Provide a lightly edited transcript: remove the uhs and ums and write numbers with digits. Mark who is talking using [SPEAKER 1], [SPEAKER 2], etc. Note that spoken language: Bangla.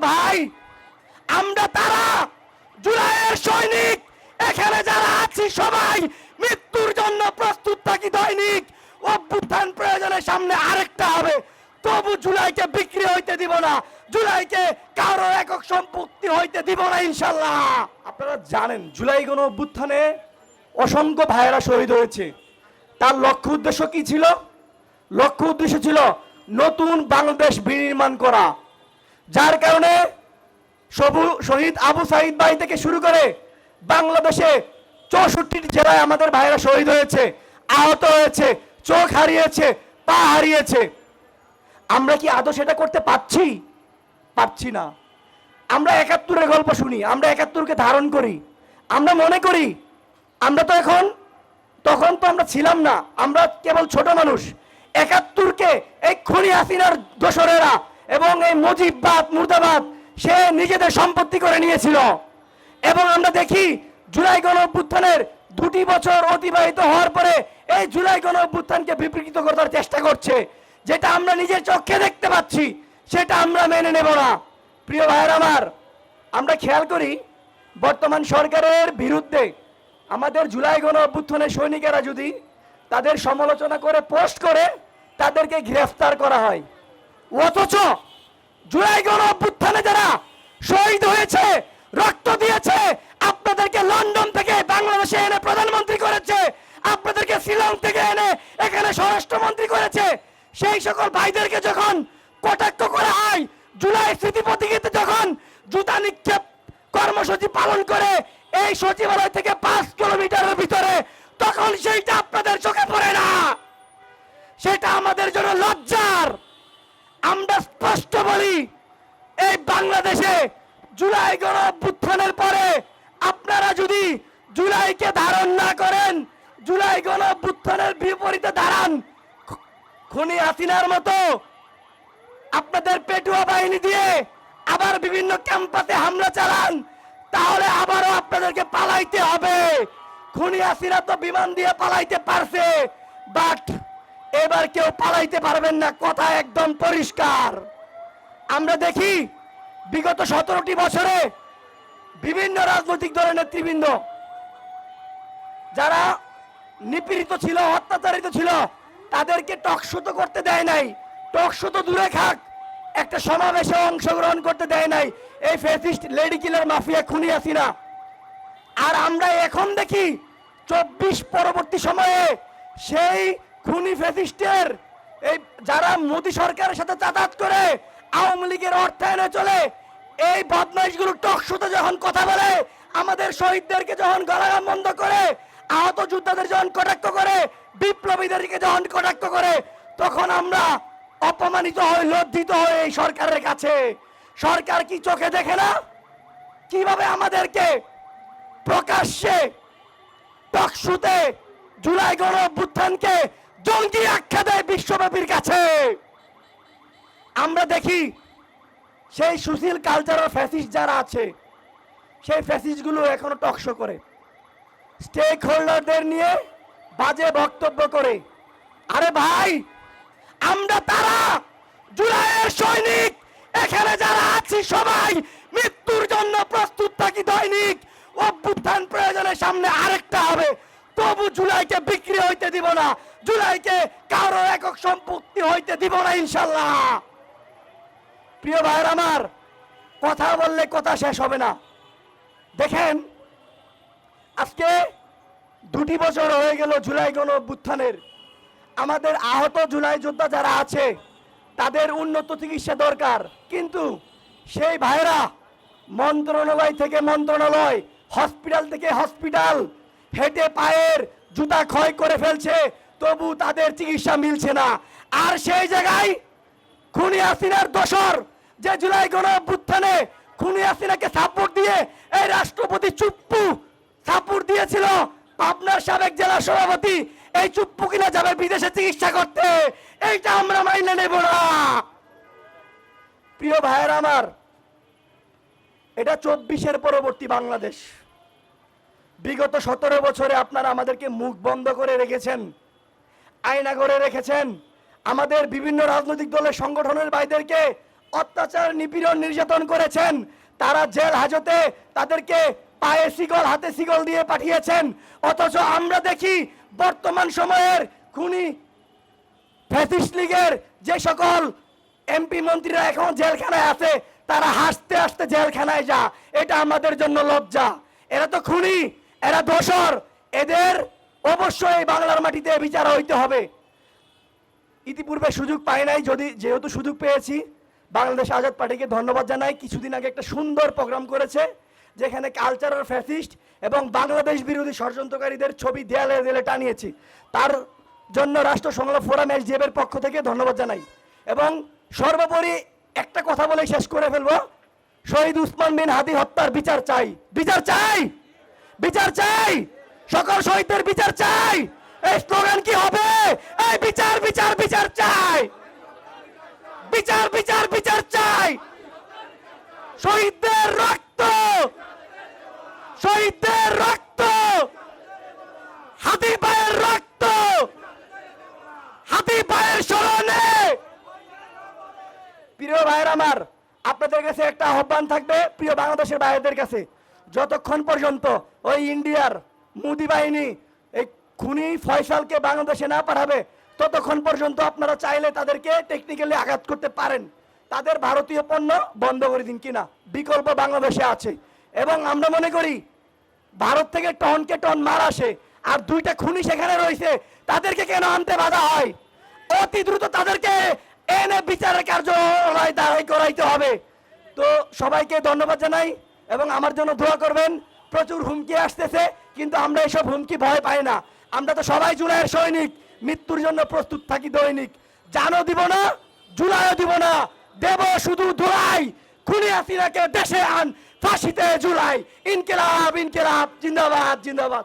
[SPEAKER 1] ভাই, আমরা তারা জুলাইয়ের সৈনিক, এখানে যারা আছি সবাই মৃত্যুর জন্য প্রস্তুত থাকি দৈনিক। অভ্যুত্থান প্রয়োজনের সামনে আরেকটা হবে, তবু জুলাইকে বিক্রি হইতে দিব না, জুলাইকে কারো একক সম্পত্তি হইতে দিব না ইনশাল্লাহ। আপনারা জানেন জুলাই গণ অভ্যুত্থানে অসংখ্য ভাইয়েরা শহীদ হয়েছে। তার লক্ষ্য উদ্দেশ্য কি ছিল? লক্ষ্য উদ্দেশ্য ছিল নতুন বাংলাদেশ বিনির্মাণ করা। যার কারণে শহীদ আবু সাইদ ভাই থেকে শুরু করে বাংলাদেশে 64 জেলায় আমাদের ভাইয়েরা শহীদ হয়েছে, আহত হয়েছে, চোখ হারিয়েছে, পা হারিয়েছে। আমরা কি আদৌ সেটা করতে পারছি? পারছি না। আমরা 71-এর গল্প শুনি, আমরা 71-কে ধারণ করি, আমরা মনে করি আমরা তো তখন তো আমরা ছিলাম না, আমরা কেবল ছোট মানুষ। 71-কে এই খুনি হাসিনার দোসরেরা এবং এই মুজিববাদ মুর্দাবাদ সে নিজেদের সম্পত্তি করে নিয়েছিল। এবং আমরা দেখি জুলাই গণ অভ্যুত্থানের 2টি বছর অতিবাহিত হওয়ার পরে এই জুলাই গণ অভ্যুত্থানকে বিকৃত করার চেষ্টা করছে। যেটা আমরা নিজের চোখে দেখতে পাচ্ছি, সেটা আমরা মেনে নেব না। প্রিয় ভাইয়ের আমার, আমরা খেয়াল করি বর্তমান সরকারের বিরুদ্ধে আমাদের জুলাই গণ অভ্যুত্থানের সৈনিকেরা যদি তাদের সমালোচনা করে পোস্ট করে, তাদেরকে গ্রেফতার করা হয়। অথচ জুলাই গণ অভ্যুত্থানে যারা শহীদ হয়েছে, রক্ত দিয়েছে, আপনাদেরকে লন্ডন থেকে বাংলাদেশে এনে প্রধানমন্ত্রী করেছে, আপনাদেরকে শিলং থেকে এনে এখানে স্বরাষ্ট্রমন্ত্রী করেছে, সেই সকল ভাইদেরকে যখন কটাক্ষ করা হয়, জুলাই স্মৃতি প্রতীকীতে যখন জুতা নিক্ষেপ কর্মসূচি পালন করে এই সচিবালয় থেকে 5 কিলোমিটারের ভিতরে, তখন সেইটা আপনাদের চোখে পড়ে না। সেটা আমাদের জন্য লজ্জার। আমরা স্পষ্ট বলি, এই বাংলাদেশে জুলাই গণ অভ্যুত্থানের পরে আপনারা যদি জুলাইকে ধারণ না করেন, জুলাই গণ অভ্যুত্থানের বিপরীতে দাঁড়ান, খুনি হাসিনার মতো আপনাদের পেটুয়া বাহিনী দিয়ে আবার বিভিন্ন ক্যাম্পাসে হামলা চালান, তাহলে আবারও আপনাদেরকে পালাইতে হবে। খুনি হাসিনা তো বিমান দিয়ে পালাইতে পারছে, বাট এবার কেউ পালাইতে পারবেন না, কথা একদম পরিষ্কার। আমরা দেখি বিগত 17টি বছরে বিভিন্ন রাজনৈতিক দলের নেতৃবৃন্দ যারা নিপীড়িত ছিল, অত্যাচারিত ছিল, তাদেরকে টকশো তো করতে দেয় নাই। টকশো তো দূরে থাক, একটা সমাবেশে অংশগ্রহণ করতে দেয় নাই এই ফ্যাসিস্ট লেডি কিলার মাফিয়া খুনি হাসিনা। আর আমরা এখন দেখি 24 পরবর্তী সময়ে সেই খুনি ফ্যাসিস্টের এই যারা মোদী সরকারের সাথে যাতায়াত করে আওয়ামী লীগের অর্থায়নে চলে, এই বদমাইশগুলো টকশোতে যখন কথা বলে, আমাদের শহীদদেরকে যখন গলাগাম বন্ধ করে, আহত যোদ্ধাদের যখন কটাক্ষ করে, বিপ্লবীদেরকে যখন কটাক্ষ করে, তখন আমরা অপমানিত হই, লজ্জিত হই এই সরকারের কাছে। সরকার কি চোখে দেখে না কিভাবে আমাদেরকে প্রকাশ্যে টকশোতে জুলাই গণ অভ্যুত্থানকে জঙ্গি আখ্যা দেয় বিশ্বব্যাপীর কাছে? আমরা দেখি সেই সুশীল কালচারাল ফ্যাসিস্ট যারা আছে, সেই ফ্যাসিস্টগুলো এখনো টকশো করে, স্টেক হোল্ডারদের নিয়ে বাজে বক্তব্য করে। আরে ভাই, আমরা তারা জুলাইয়ের সৈনিক, এখানে যারা আছি সবাই মৃত্যুর জন্য প্রস্তুত থাকি দৈনিক। অভ্যুত্থান প্রয়োজনের সামনে আরেকটা হবে, তবু জুলাইকে বিক্রি হইতে দিব না, জুলাইকে কারো একক সম্পত্তি হইতে দিব না ইনশাল্লাহ। প্রিয় ভাইয়ের আমার, কথা বললে কথা শেষ হবে না। দেখেন, আজকে 2টি বছর হয়ে গেল জুলাই গণ অভ্যুত্থানের। আমাদের আহত জুলাই যোদ্ধা যারা আছে, তাদের উন্নত চিকিৎসা দরকার, কিন্তু সেই ভাইরা মন্ত্রণালয় থেকে মন্ত্রণালয়, হসপিটাল থেকে হসপিটাল হেঁটে পায়ের জুতা ক্ষয় করে ফেলছে, তবু তাদের চিকিৎসা মিলছে না। আর সেই জায়গায় খুনি হাসিনার দোসর যে জুলাই গণ অভ্যুত্থানে খুনি হাসিনাকে সাপোর্ট দিয়ে এই রাষ্ট্রপতি চুপ্পু সাপোর্ট দিয়েছিল, পাবনার সাবেক জেলা সভাপতি, এই চুপ্পু কিনা যাবে বিদেশে চিকিৎসা করতে, এইটা আমরা মাইনে নেব না। প্রিয় ভাইয়ের আমার, এটা 24-এর পরবর্তী বাংলাদেশ। বিগত 17 বছরে আপনারা আমাদেরকে মুখ বন্ধ করে রেখেছেন, আয়না করে রেখেছেন। আমাদের বিভিন্ন রাজনৈতিক দলের সংগঠনের ভাইদেরকে অত্যাচার নিপীড়ন নির্যাতন করেছেন, তারা জেল হাজতে তাদেরকে পায়ে শিকল হাতে শিকল দিয়ে পাঠিয়েছেন। অথচ আমরা দেখি বর্তমান সময়ের খুনি ফ্যাসিস্ট লীগের যে সকল এমপি মন্ত্রীরা এখন জেলখানায় আছে, তারা হাসতে হাসতে জেলখানায় যা। এটা আমাদের জন্য লজ্জা। এরা তো খুনি, এরা দোষর, এদের অবশ্যই বাংলার মাটিতে বিচার হইতে হবে। ইতিপূর্বে সুযোগ পাই নাই, যেহেতু সুযোগ পেয়েছি, বাংলাদেশ আজাদ পার্টিকে ধন্যবাদ জানাই। কিছুদিন আগে একটা সুন্দর প্রোগ্রাম করেছে, যেখানে কালচারাল ফ্যাসিস্ট এবং বাংলাদেশ বিরোধী ষড়যন্ত্রকারীদের ছবি দেয়ালে দেয়ালে টানিয়েছি। তার জন্য রাষ্ট্র সংলাপ ফোরাম এসডিএফ এর পক্ষ থেকে ধন্যবাদ জানাই। এবং সর্বোপরি একটা কথা বলে শেষ করে ফেলবো, শহীদ উসমান বিন হাদি হত্যার বিচার চাই, বিচার চাই, বিচার চাই, সকল শহীদদের বিচার চাই। এই স্লোগান কি হবে? এই বিচার বিচার বিচার চাই, বিচার বিচার বিচার চাই। শহীদদের রক্ত, শহীদদের রক্ত, হাতি পায়ের রক্ত, হাতি পায়ের স্মরণে। প্রিয় ভাইয়ের আমার, আপনাদের কাছে একটা আহ্বান থাকবে, প্রিয় বাংলাদেশের ভাইদের কাছে, যতক্ষণ পর্যন্ত ওই ইন্ডিয়ার মোদি বাহিনী এই খুনি ফয়সালকে বাংলাদেশে না পাঠাবে, ততক্ষণ পর্যন্ত আপনারা চাইলে তাদেরকে টেকনিক্যালি আঘাত করতে পারেন। তাদের ভারতীয় পণ্য বন্ধ করে দিন, কিনা বিকল্প বাংলাদেশে আছে। এবং আমরা মনে করি ভারত থেকে টনকে টন মার আসে, আর দুইটা খুনি সেখানে রয়েছে, তাদেরকে কেন আনতে বাধা হয়? অতি দ্রুত তাদেরকে এনে বিচারের কার্যালয় দাঁড়াই করাইতে হবে। তো সবাইকে ধন্যবাদ জানাই এবং আমার জন্য দোয়া করবেন। প্রচুর হুমকি আসতেছে, কিন্তু আমরা এসব হুমকি ভয় পাই না। আমরা তো সবাই জুলাইয়ের সৈনিক, মৃত্যুর জন্য প্রস্তুত থাকি দৈনিক। জানও দিব না, জুলাইও দিব না, দেব শুধু দোলাই। খুনি হাসিনাকে দেশে আন, ফাঁসিতে জুলাই। ইনকিলাব ইনকিলাব, জিন্দাবাদ জিন্দাবাদ।